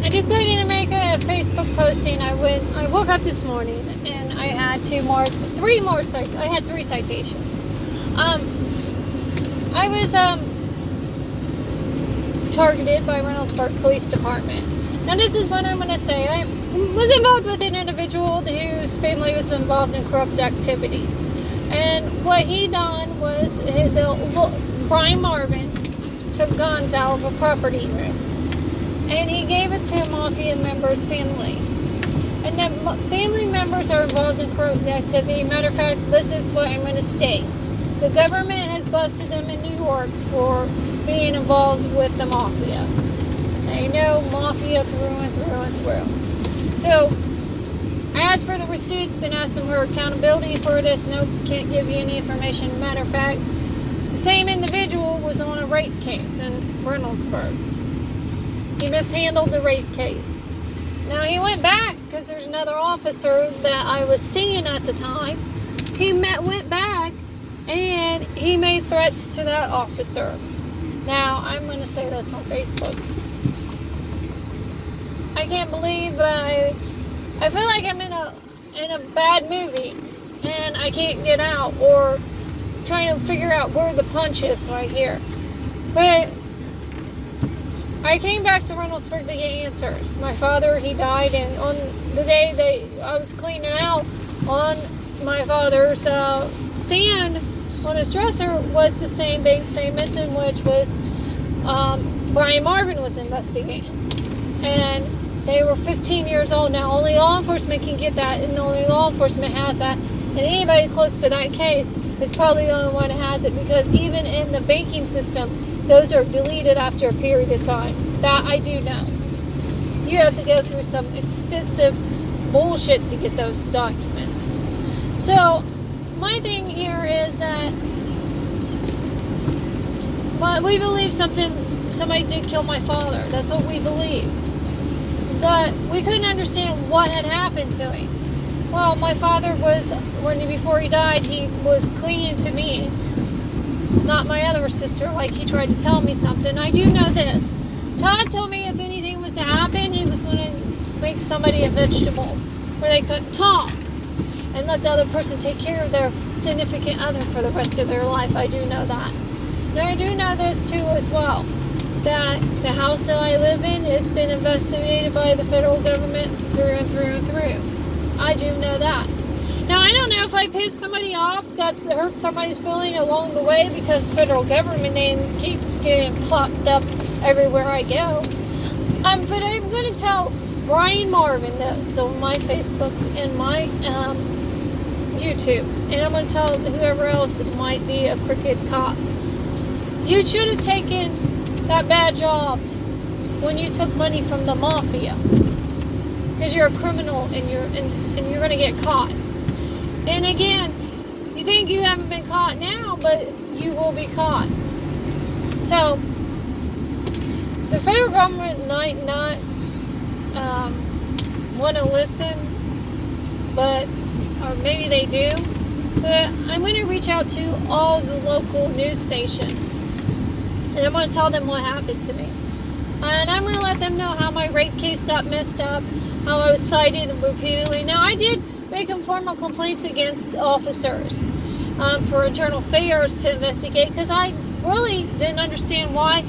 I decided to make a Facebook posting. I woke up this morning and I had I had 3 citations. I was targeted by Reynoldsburg Police Department. Now this is what I'm going to say. I was involved with an individual whose family was involved in corrupt activity. And what he done was, Brian Marvin took guns out of a property room. And he gave it to a Mofia member's family. And then family members are involved in corrupt activity. Matter of fact, this is what I'm going to state. The government has busted them in New York for being involved with the Mafia. They know Mafia through and through and through. So, I asked for the receipts, been asking for accountability for this. Nope, can't give you any information. Matter of fact, the same individual was on a rape case in Reynoldsburg. He mishandled the rape case. Now he went back because there's another officer that I was seeing at the time. Went back and he made threats to that officer. Now I'm going to say this on Facebook. I can't believe that I feel like I'm in a bad movie and I can't get out, or trying to figure out where the punch is right here. But I came back to Reynoldsburg to get answers. My father, he died, and on the day I was cleaning out, on my father's stand on his dresser was the same bank statements in which was Brian Marvin was investigating. And they were 15 years old. Now, only law enforcement can get that, and only law enforcement has that. And anybody close to that case is probably the only one who has it, because even in the banking system, those are deleted after a period of time. That I do know. You have to go through some extensive bullshit to get those documents. So, my thing here is that we believe somebody did kill my father. That's what we believe. But we couldn't understand what had happened to him. Well, my father before he died, he was clinging to me, not my other sister, like he tried to tell me something. I do know this. Todd told me if anything was to happen, he was going to make somebody a vegetable where they couldn't talk and let the other person take care of their significant other for the rest of their life. I do know that. Now, I do know this too as well, that the house that I live in, it's been investigated by the federal government through and through and through. I do know that. Now, I don't know if I pissed somebody off, hurt somebody's feeling along the way, because the federal government name keeps getting popped up everywhere I go. But I'm going to tell Brian Marvin this on my Facebook and my YouTube. And I'm going to tell whoever else might be a crooked cop. You should have taken that badge off when you took money from the Mafia. Because you're a criminal and you're going to get caught. And again, you think you haven't been caught now, but you will be caught. So, the federal government might not want to listen, or maybe they do, but I'm going to reach out to all the local news stations, and I'm going to tell them what happened to me. And I'm going to let them know how my rape case got messed up, how I was cited repeatedly. Now, I did make formal complaints against officers for internal affairs to investigate, because I really didn't understand why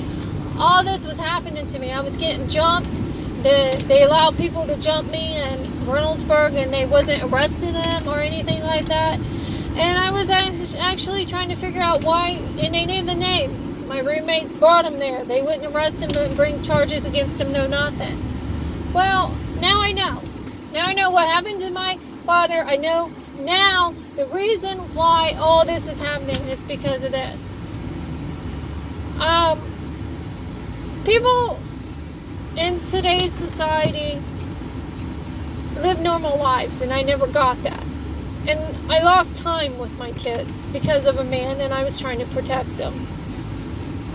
all this was happening to me. I was getting jumped. They allowed people to jump me in Reynoldsburg, and they wasn't arresting them or anything like that. And I was actually trying to figure out why, and they knew the names. My roommate brought them there. They wouldn't arrest him and bring charges against him, no nothing. Well, now I know. Now I know what happened to my father. I know now the reason why all this is happening is because of this. People in today's society live normal lives, and I never got that. And I lost time with my kids because of a man, and I was trying to protect them.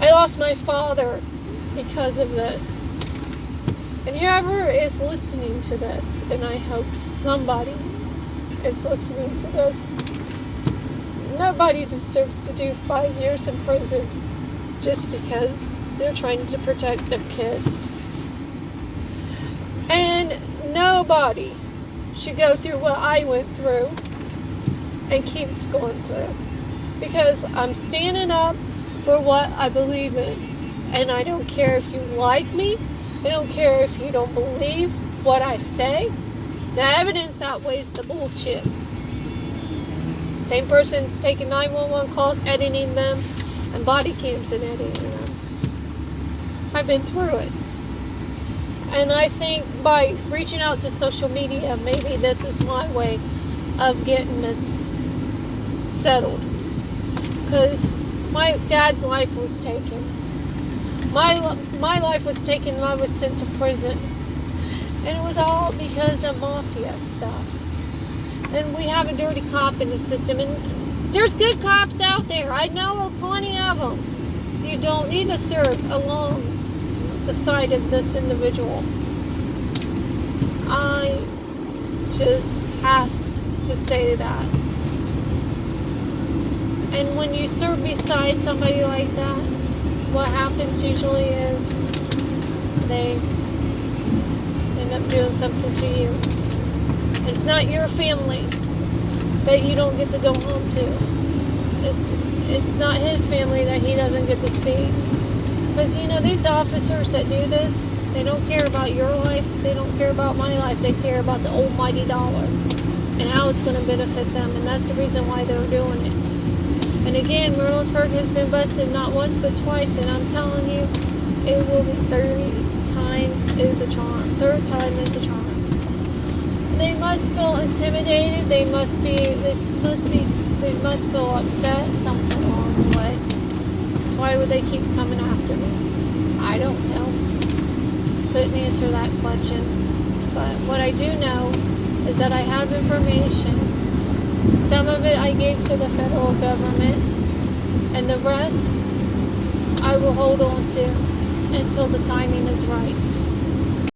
I lost my father because of this. And whoever is listening to this, and I hope somebody is listening to this, nobody deserves to do 5 years in prison just because they're trying to protect their kids. And nobody should go through what I went through and keeps going through. Because I'm standing up for what I believe in. And I don't care if you like me. I don't care if you don't believe what I say. The evidence outweighs the bullshit. Same person's taking 911 calls, editing them, and body cams and editing them. I've been through it. And I think by reaching out to social media, maybe this is my way of getting this settled. Because my dad's life was taken. My life was taken and I was sent to prison. And it was all because of Mofia stuff. And we have a dirty cop in the system. And there's good cops out there. I know plenty of them. You don't need to serve along the side of this individual. I just have to say that. And when you serve beside somebody like that, what happens usually is they end up doing something to you. It's not your family that you don't get to go home to. It's not his family that he doesn't get to see. Because, these officers that do this, they don't care about your life. They don't care about my life. They care about the almighty dollar and how it's going to benefit them. And that's the reason why they're doing it. And again, Reynoldsburg has been busted not once but twice. And I'm telling you, it will be 30 times is a charm. Third time is a charm. They must feel intimidated. They must feel upset something along the way. So why would they keep coming after me? I don't know. Couldn't answer that question. But what I do know is that I have information. Some of it I gave to the federal government, and the rest I will hold on to until the timing is right.